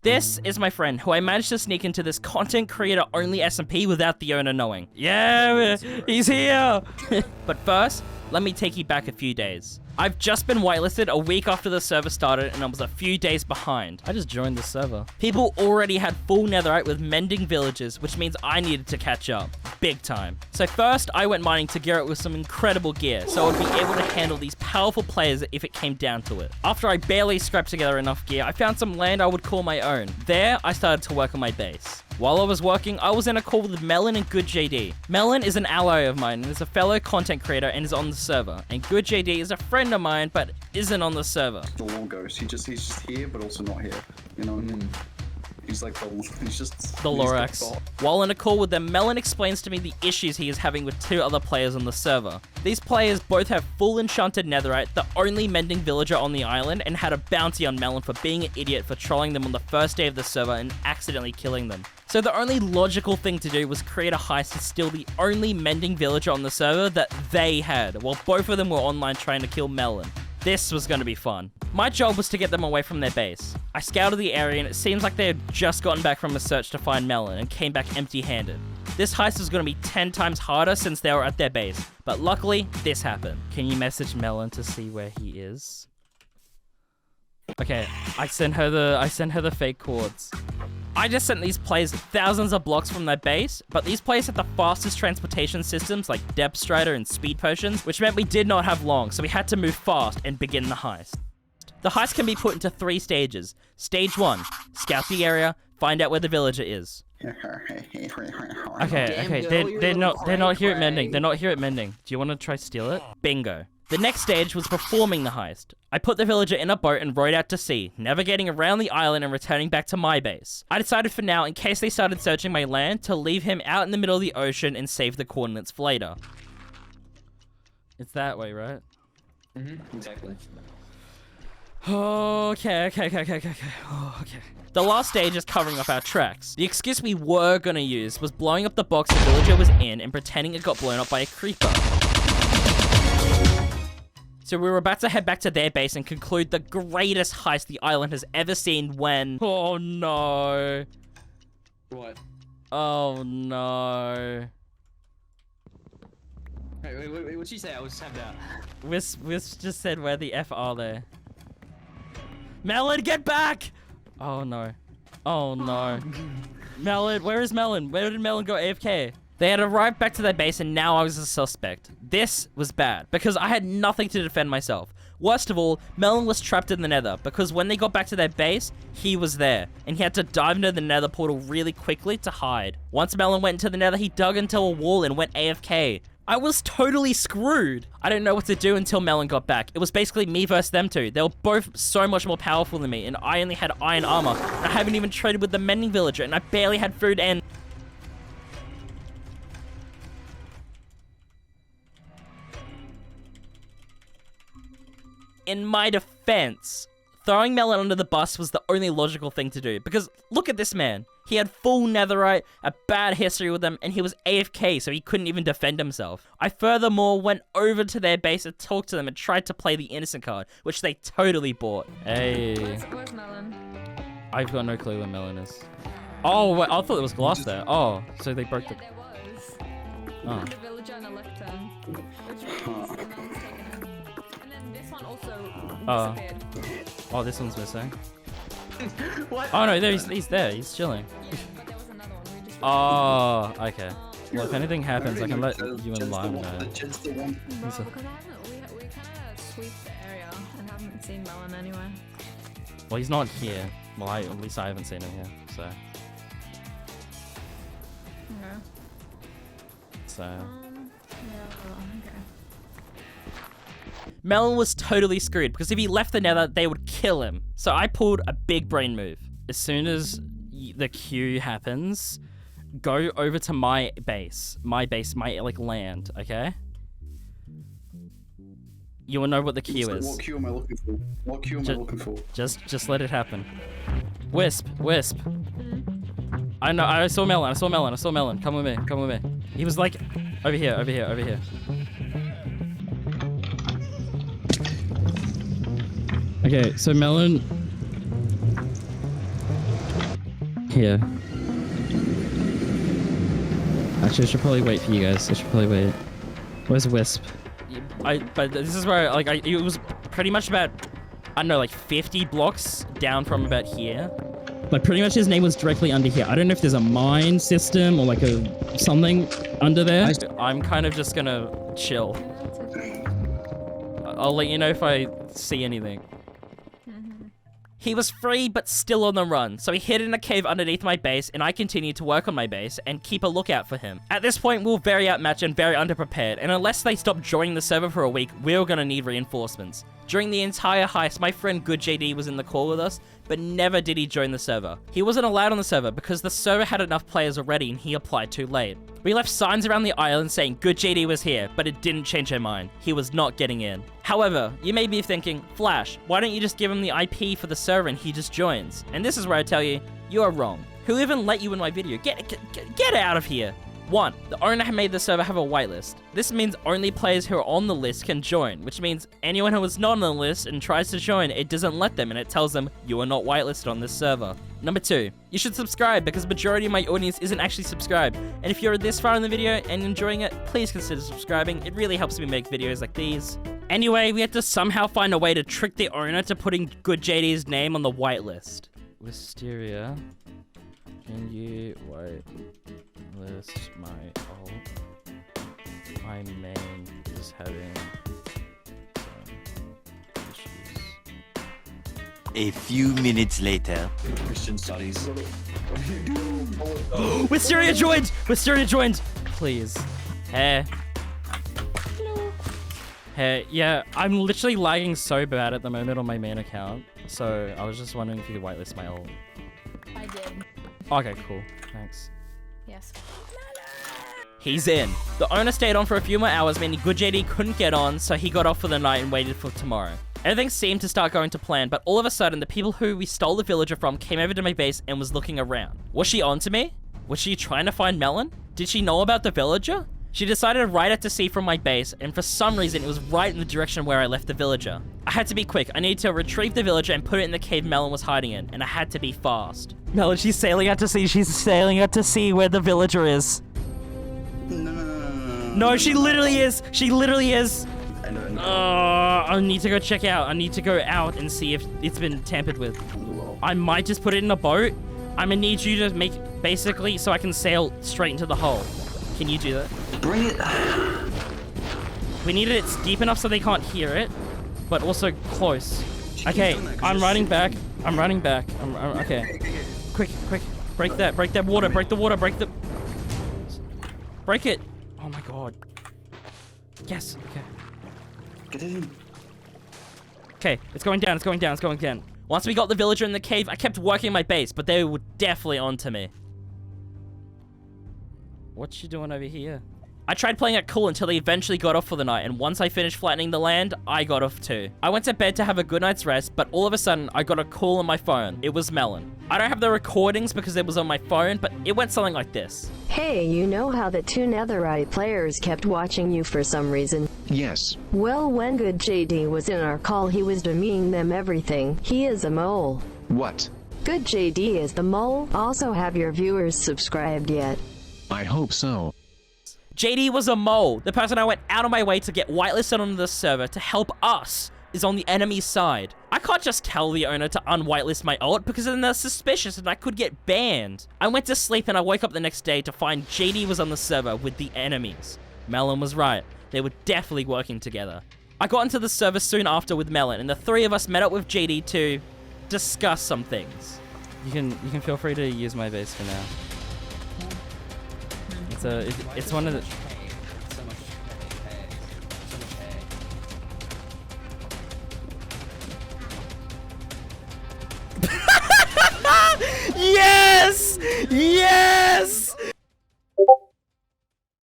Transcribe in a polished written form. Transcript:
This is my friend, who I managed to sneak into this Content Creator Only SMP without the owner knowing. Yeah, he's here! But first, let me take you back a few days. I've just been whitelisted a week after the server started and I was a few days behind. I just joined the server. People already had full netherite with mending villages, which means I needed to catch up. Big time. So first, I went mining to gear it with some incredible gear, so I would be able to handle these powerful players if it came down to it. After I barely scrapped together enough gear, I found some land I would call my own. There, I started to work on my base. While I was working, I was in a call with NotMellon and Good JD. Mellon is an ally of mine and is a fellow content creator and is on the server. And Good JD is a friend of mine, but isn't on the server. The wall ghost. He's just here, but also not here. You know what I mean? He's like he's just the Lorax. While in a call with them, Mellon explains to me the issues he is having with 2 other players on the server. These players both have full enchanted netherite, the only mending villager on the island, and had a bounty on Mellon for being an idiot for trolling them on the first day of the server and accidentally killing them. So the only logical thing to do was create a heist to steal the only mending villager on the server that they had, while both of them were online trying to kill Mellon. This was going to be fun. My job was to get them away from their base. I scouted the area and it seems like they had just gotten back from a search to find Mellon and came back empty-handed. This heist was going to be 10 times harder since they were at their base, but luckily, this happened. Can you message Mellon to see where he is? Okay, I sent her the fake chords. I just sent these players thousands of blocks from their base, but these players had the fastest transportation systems like depth strider and speed potions, which meant we did not have long, so we had to move fast and begin the heist. The heist can be put into 3 stages. Stage 1, scout the area, find out where the villager is. Okay, they're not here at mending. They're not here at mending. Do you want to try steal it? Bingo. The next stage was performing the heist. I put the villager in a boat and rowed out to sea, navigating around the island and returning back to my base. I decided for now, in case they started searching my land, to leave him out in the middle of the ocean and save the coordinates for later. It's that way, right? Exactly. Okay. Oh, okay. The last stage is covering up our tracks. The excuse we were gonna use was blowing up the box the villager was in and pretending it got blown up by a creeper. So we were about to head back to their base and conclude the greatest heist the island has ever seen when... Oh no. What? Oh no. Wait, what'd she say? I was tapped out. Wiz just said where the F are they. Mellon, get back! Oh no. Oh no. Mellon, where is Mellon? Where did Mellon go AFK? They had arrived back to their base and now I was a suspect. This was bad, because I had nothing to defend myself. Worst of all, Mellon was trapped in the nether, because when they got back to their base, he was there, and he had to dive into the nether portal really quickly to hide. Once Mellon went into the nether, he dug into a wall and went AFK. I was totally screwed. I didn't know what to do until Mellon got back. It was basically me versus them two. They were both so much more powerful than me, and I only had iron armor. I haven't even traded with the mending villager, and I barely had food and... In my defense, throwing Mellon under the bus was the only logical thing to do, because look at this man. He had full netherite, a bad history with them, and he was AFK, so he couldn't even defend himself. I furthermore went over to their base and talked to them and tried to play the innocent card, which they totally bought. Hey. Where's Mellon? I've got no clue where Mellon is. Oh, wait, I thought there was glass there. Oh, so they broke the... There was. Oh. The villager and a lectern. And then this one also disappeared. Oh, this one's missing. What? Oh no, there he's there. He's chilling. Yeah, but there was another one. We just Oh, okay. Well, if anything happens, I can let you and Lime know. Bro, because we kind of sweep the area and haven't seen Mellon anyway. Well, he's not here. Well, at least I haven't seen him here, so. Okay. So. Yeah, okay. Mellon was totally screwed because if he left the nether, they would kill him. So I pulled a big brain move. As soon as the queue happens, go over to my base, my like land, okay? You will know what the queue is. What queue am I looking for? What queue am I looking for? Just let it happen. Wisp. I know, I saw Mellon. Come with me. He was like, over here. Okay, so Mellon... Here. Actually, I should probably wait for you guys. I should probably wait. Where's Wisp? But this is where, like, it was pretty much about, I don't know, like 50 blocks down from about here. Like, pretty much his name was directly under here. I don't know if there's a mine system or like a something under there. I'm kind of just gonna chill. I'll let you know if I see anything. He was free, but still on the run, so he hid in a cave underneath my base, and I continued to work on my base and keep a lookout for him. At this point, we were very outmatched and very underprepared, and unless they stopped joining the server for a week, we were gonna need reinforcements. During the entire heist, my friend Good JD was in the call with us, but never did he join the server. He wasn't allowed on the server because the server had enough players already and he applied too late. We left signs around the island saying Good JD was here, but it didn't change our mind. He was not getting in. However, you may be thinking, Flashz, why don't you just give him the IP for the server and he just joins? And this is where I tell you, you are wrong. Who even let you in my video? Get out of here. 1. The owner made the server have a whitelist. This means only players who are on the list can join, which means anyone who is not on the list and tries to join, it doesn't let them and it tells them you are not whitelisted on this server. Number 2, you should subscribe because the majority of my audience isn't actually subscribed. And if you're this far in the video and enjoying it, please consider subscribing. It really helps me make videos like these. Anyway, we had to somehow find a way to trick the owner to putting Good JD's name on the whitelist. Wisteria, can you whitelist my alt? My main is having some issues. A few minutes later. Christian studies. Wisteria joined! Wisteria joined! Please. Hey. Hey, yeah, I'm literally lagging so bad at the moment on my main account. So I was just wondering if you could whitelist my alt. I did. Okay, cool. Thanks. Yes. He's in. The owner stayed on for a few more hours, meaning Good JD couldn't get on, so he got off for the night and waited for tomorrow. Everything seemed to start going to plan, but all of a sudden, the people who we stole the villager from came over to my base and was looking around. Was she on to me? Was she trying to find Melon? Did she know about the villager? She decided to ride out to sea from my base, and for some reason, it was right in the direction where I left the villager. I had to be quick. I needed to retrieve the villager and put it in the cave Melon was hiding in, and I had to be fast. Melon, she's sailing out to sea. She's sailing out to sea where the villager is. No, she literally is. She literally is. I need to go check out. I need to go out and see if it's been tampered with. I might just put it in a boat. I'm gonna need you to make, basically, so I can sail straight into the hole. Can you do that? Bring it. We need it deep enough so they can't hear it, but also close. Okay, I'm running back. I'm running back. Okay. Quick. Break that water. Break the water. Break it. Oh my god. Yes, okay. Get in. Okay, it's going down. Once we got the villager in the cave, I kept working my base, but they were definitely onto me. What's she doing over here? I tried playing it cool until they eventually got off for the night, and once I finished flattening the land, I got off too. I went to bed to have a good night's rest, but all of a sudden, I got a call on my phone. It was Melon. I don't have the recordings because it was on my phone, but it went something like this. Hey, you know how the 2 netherite players kept watching you for some reason? Yes. Well, when Good JD was in our call, he was demeaning them everything. He is a mole. What? Good JD is the mole. Also, have your viewers subscribed yet? I hope so. JD was a mole. The person I went out of my way to get whitelisted on the server to help us is on the enemy's side. I can't just tell the owner to unwhitelist my alt because then they're suspicious and I could get banned. I went to sleep and I woke up the next day to find JD was on the server with the enemies. Melon was right. They were definitely working together. I got into the server soon after with Melon and the 3 of us met up with JD to discuss some things. You can feel free to use my base for now. It's one of the... So much hay. So much hay. Yes! Yes!